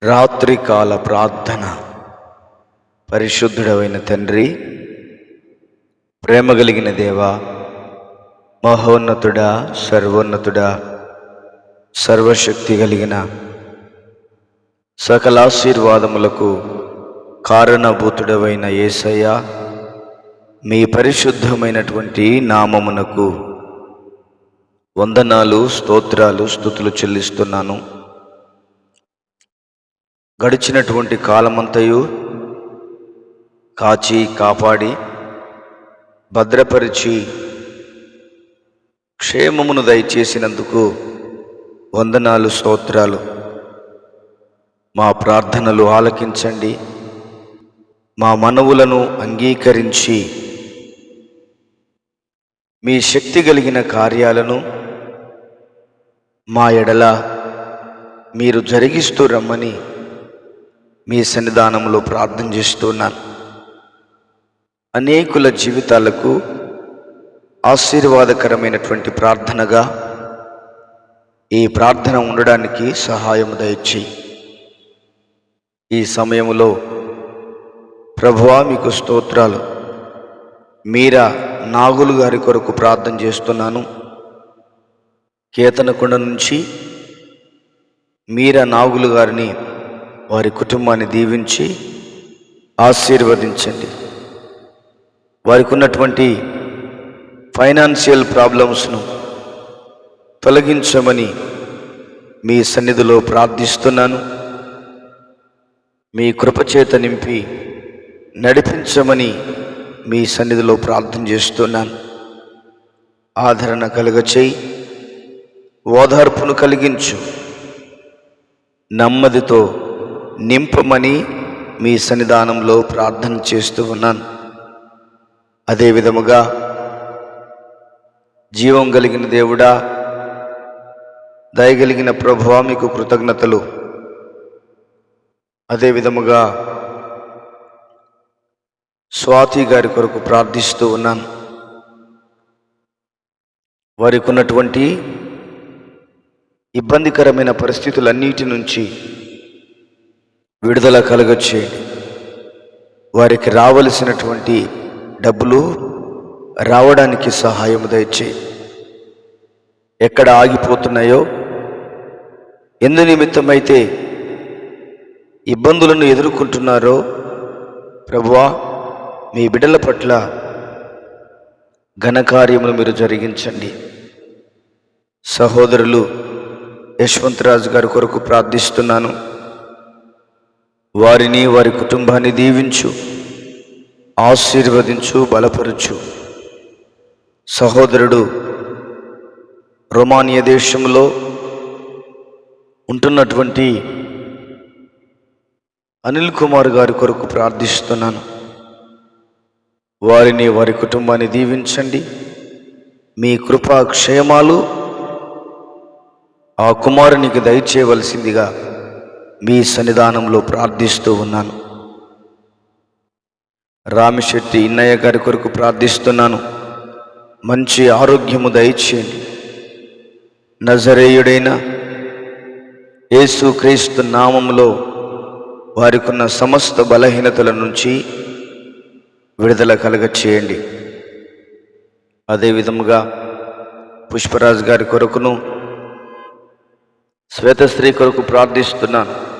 రాత్రికాల ప్రార్థన. పరిశుద్ధుడవైన తండ్రి, ప్రేమ కలిగిన దేవా, మహోన్నతుడా, సర్వోన్నతుడా, సర్వశక్తి కలిగిన సకల ఆశీర్వాదములకు కారణభూతుడవైన యేసయ్య, మీ పరిశుద్ధమైనటువంటి నామమునకు వందనాలు, స్తోత్రాలు, స్తుతులు చెల్లిస్తున్నాను. గడిచినటువంటి కాలమంతయు కాచి కాపాడి భద్రపరిచి క్షేమమును దయచేసినందుకు వందనాలు, స్తోత్రాలు. మా ప్రార్థనలు ఆలకించండి. మా మనవులను అంగీకరించి మీ శక్తి కలిగిన కార్యాలను మా ఎడల మీరు జరిగిస్తూ రమ్మని మీ సన్నిధానంలో ప్రార్థన చేస్తున్నాను. అనేకుల జీవితాలకు ఆశీర్వాదకరమైనటువంటి ప్రార్థనగా ఈ ప్రార్థన ఉండడానికి సహాయం దయచేయి. ఈ సమయంలో ప్రభువా, మీకు స్తోత్రాలు. మీరా నాగులు గారి కొరకు ప్రార్థన చేస్తున్నాను. కేతనకొండ నుంచి మీరా నాగులు గారిని, వారి కుటుంబాన్ని దీవించి ఆశీర్వదించండి. వారికి ఉన్నటువంటి ఫైనాన్షియల్ ప్రాబ్లమ్స్ను తొలగించమని మీ సన్నిధిలో ప్రార్థిస్తున్నాను. మీ కృపచేత నింపి నడిపించమని మీ సన్నిధిలో ప్రార్థన చేస్తున్నాను. ఆదరణ కలుగచేయి, ఓదార్పును కలిగించు, నెమ్మదితో నింపమని మీ సన్నిధానంలో ప్రార్థన చేస్తూ ఉన్నాను. అదే విధముగా జీవం కలిగిన దేవుడా, దయగలిగిన ప్రభువా, మీకు కృతజ్ఞతలు. అదే విధముగా స్వాతి గారి కొరకు ప్రార్థిస్తూ ఉన్నాను. వారికి ఉన్నటువంటి ఇబ్బందికరమైన పరిస్థితులన్నిటి నుంచి విడుదల కలుగచేయండి. వారికి రావలసినటువంటి డబ్బులు రావడానికి సహాయం దయచేయండి. ఎక్కడ ఆగిపోతున్నాయో, ఎందు నిమిత్తమైతే ఇబ్బందులను ఎదుర్కొంటున్నారో ప్రభువా, మీ బిడ్డల పట్ల ఘనకార్యములు మీరు జరిగించండి. సహోదరులు యశ్వంతరాజు గారి కొరకు ప్రార్థిస్తున్నాను. వారిని, వారి కుటుంబాన్ని దీవించు, ఆశీర్వదించు, బలపరచు. సహోదరుడు రొమానియా దేశంలో ఉంటున్నటువంటి అనిల్ కుమార్ గారి కొరకు ప్రార్థిస్తున్నాను. వారిని, వారి కుటుంబాన్ని దీవించండి. మీ కృపా క్షేమాలు ఆ కుమారునికి దయచేయవలసిందిగా మీ సన్నిధానంలో ప్రార్థిస్తూ ఉన్నాను. రామిశెట్టి ఇన్నయ్య గారి కొరకు ప్రార్థిస్తున్నాను. మంచి ఆరోగ్యము దయచేయండి. నజరేయుడైన యేసుక్రీస్తు నామములో వారికున్న సమస్త బలహీనతల నుంచి విడుదల కలగచేయండి. అదేవిధముగా పుష్పరాజు గారి కొరకును, శ్వేతశ్రీ కొరకు ప్రార్థిస్తున్నాను.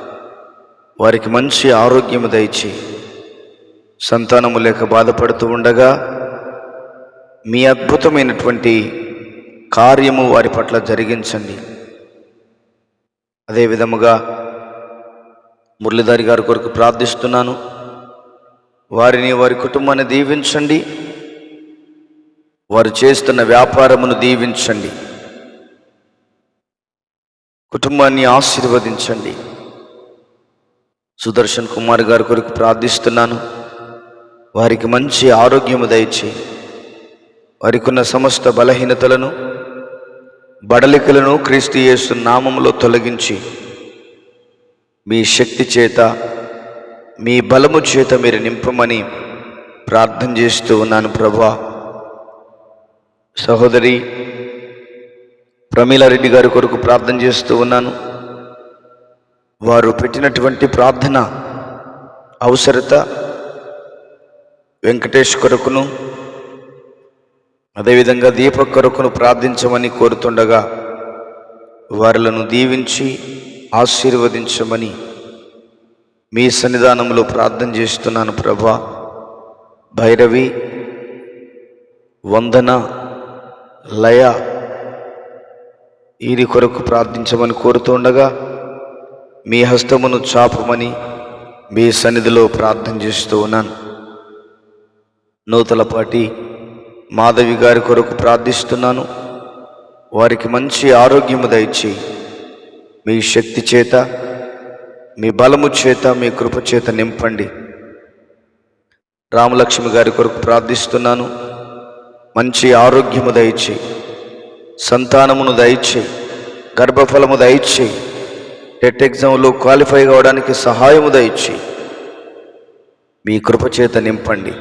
వారికి మంచి ఆరోగ్యము దయచి, సంతానము లేక బాధపడుతూ ఉండగా మీ అద్భుతమైనటువంటి కార్యము వారి పట్ల జరిగించండి. అదేవిధముగా మురళీధర్ గారి కొరకు ప్రార్థిస్తున్నాను. వారిని, వారి కుటుంబాన్ని దీవించండి. వారు చేస్తున్న వ్యాపారమును దీవించండి. కుటుంబాన్ని ఆశీర్వదించండి. సుదర్శన్ కుమార్ గారి కొరకు ప్రార్థిస్తున్నాను. వారికి మంచి ఆరోగ్యము దయచేయి. వారికి ఉన్న సమస్త బలహీనతలను, బడలికలను క్రీస్తు యేసు నామములో తొలగించి, మీ శక్తి చేత, మీ బలము చేత మీరు నింపమని ప్రార్థన చేస్తూ ఉన్నాను ప్రభువా. సహోదరి ప్రమీలారెడ్డి గారి కొరకు ప్రార్థన చేస్తూ ఉన్నాను. వారు పెట్టినటువంటి ప్రార్థన అవసరత వెంకటేష్ కొరకును అదేవిధంగా దీపక్ కొరకును ప్రార్థించమని కోరుతుండగా వారిలను దీవించి ఆశీర్వదించమని మీ సన్నిధానంలో ప్రార్థన చేస్తున్నాను ప్రభా. భైరవి, వందన, లయ వీరి కొరకు ప్రార్థించమని కోరుతుండగా మీ హస్తమును చాపమని మీ సన్నిధిలో ప్రార్థన చేస్తూ ఉన్నాను. నూతలపాటి మాధవి గారి కొరకు ప్రార్థిస్తున్నాను. వారికి మంచి ఆరోగ్యము దయచి మీ శక్తి చేత, మీ బలము చేత, మీ కృప చేత నింపండి. రామలక్ష్మి గారి కొరకు ప్రార్థిస్తున్నాను. మంచి ఆరోగ్యము దయచి, సంతానమును దయచి, గర్భఫలము దయచి, టెట్ ఎగ్జామ్లో క్వాలిఫై కావడానికి సహాయము దయచి మీ కృప చేత నింపండి.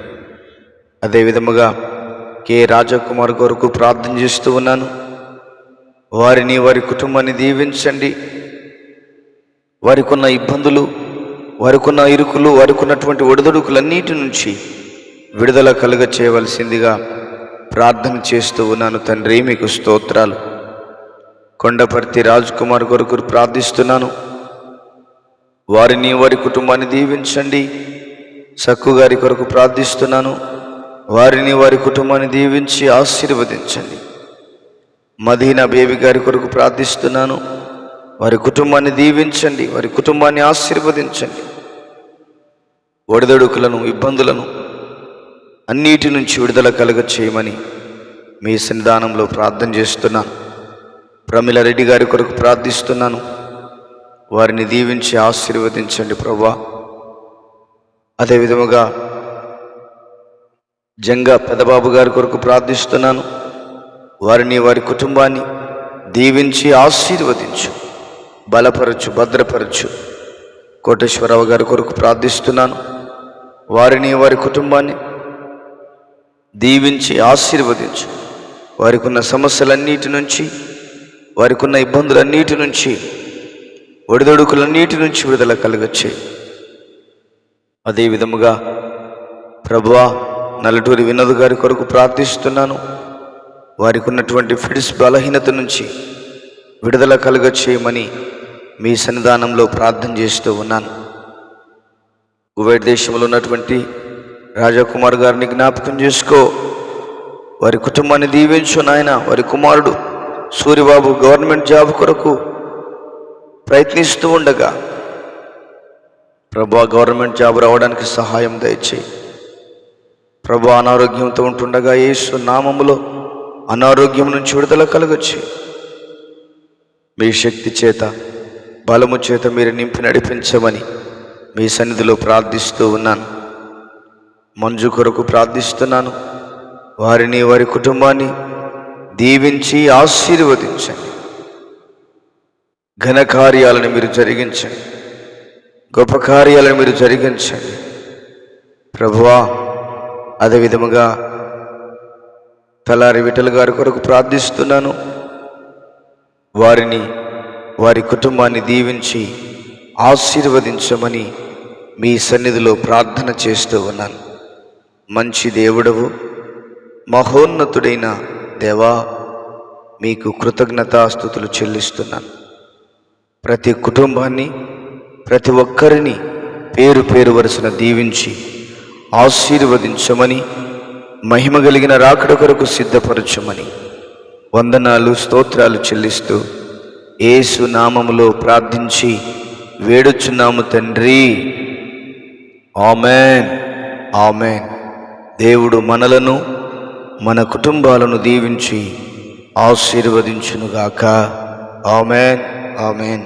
అదేవిధముగా కె రాజకుమార్ కొరకు ప్రార్థన చేస్తూ ఉన్నాను. వారిని, వారి కుటుంబాన్ని దీవించండి. వారికి ఉన్న ఇబ్బందులు, వారికి ఉన్న ఇరుకులు, వారికి ఉన్నటువంటి ఒడిదుడుకులన్నిటి నుంచి విడుదల కలుగ చేయవలసిందిగా ప్రార్థన చేస్తూ ఉన్నాను. తండ్రి, మీకు స్తోత్రాలు. కొండపర్తి రాజ్ కుమార్ కొరకు ప్రార్థిస్తున్నాను. వారిని, వారి కుటుంబాన్ని దీవించండి. సక్కు గారి కొరకు ప్రార్థిస్తున్నాను. వారిని, వారి కుటుంబాన్ని దీవించి ఆశీర్వదించండి. మదీనా బేబీ గారి కొరకు ప్రార్థిస్తున్నాను. వారి కుటుంబాన్ని దీవించండి, వారి కుటుంబాన్ని ఆశీర్వదించండి. ఒడిదొడుకులను, ఇబ్బందులను అన్నిటి నుంచి విడుదల కలుగ చేయమని మీ సన్నిధానంలో ప్రార్థన చేస్తున్నాను. ప్రమిళ రెడ్డి గారి కొరకు ప్రార్థిస్తున్నాను. వారిని దీవించి ఆశీర్వదించండి ప్రభువా. అదేవిధముగా జంగా పెదబాబు గారి కొరకు ప్రార్థిస్తున్నాను. వారిని, వారి కుటుంబాన్ని దీవించి ఆశీర్వదించు, బలపరచు, భద్రపరచు. కోటేశ్వరరావు గారి కొరకు ప్రార్థిస్తున్నాను. వారిని, వారి కుటుంబాన్ని దీవించి ఆశీర్వదించు. వారికి ఉన్న సమస్యలన్నిటి నుంచి, వారికి ఉన్న ఇబ్బందులన్నిటి నుంచి, ఒడిదొడుకులన్నిటి నుంచి విడుదల కలుగచ్చే. అదేవిధముగా ప్రభువా, నల్లటూరి వినోద్ గారి కొరకు ప్రార్థిస్తున్నాను. వారికి ఉన్నటువంటి ఫిడ్స్ బలహీనత నుంచి విడుదల కలుగ చేయమని మీ సన్నిధానంలో ప్రార్థన చేస్తూ ఉన్నాను. కువైట్ దేశంలో ఉన్నటువంటి రాజకుమార్ గారిని జ్ఞాపకం చేసుకో. వారి కుటుంబాన్ని దీవించు నాయన. వారి కుమారుడు సూరిబాబు గవర్నమెంట్ జాబ్ కొరకు ప్రయత్నిస్తూ ఉండగా ప్రభా, గవర్నమెంట్ జాబ్ రావడానికి సహాయం దయచేయి ప్రభా. అనారోగ్యంతో ఉంటుండగా యేసు నామములో అనారోగ్యం నుంచి విడుదల కలుగొచ్చి మీ శక్తి చేత, బలము చేత మీరు నింపి నడిపించమని మీ సన్నిధిలో ప్రార్థిస్తూ ఉన్నాను. మంజు కొరకు ప్రార్థిస్తున్నాను. వారిని, వారి కుటుంబాన్ని దీవించి ఆశీర్వదించండి. ఘన కార్యాలను మీరు జరిగించండి, గొప్ప కార్యాలను మీరు జరిగించండి ప్రభువా. అదేవిధముగా తలారి విఠల్ గారి కొరకు ప్రార్థిస్తున్నాను. వారిని, వారి కుటుంబాన్ని దీవించి ఆశీర్వదించమని మీ సన్నిధిలో ప్రార్థన చేస్తూ ఉన్నాను. మంచి దేవుడవు, మహోన్నతుడైన దేవా, మీకు కృతజ్ఞతాస్తుతులు చెల్లిస్తున్నాను. ప్రతి కుటుంబాన్ని, ప్రతి ఒక్కరిని పేరు పేరు వరుసన దీవించి ఆశీర్వదించమని, మహిమ కలిగిన రాకడ కొరకు సిద్ధపరచమని వందనాలు, స్తోత్రాలు చెల్లిస్తూ యేసు నామములో ప్రార్థించి వేడుచున్నాము తండ్రి. Amen, amen. దేవుడు మనలను, మన కుటుంబాలను దీవించి ఆశీర్వదించునుగాక. Amen, amen.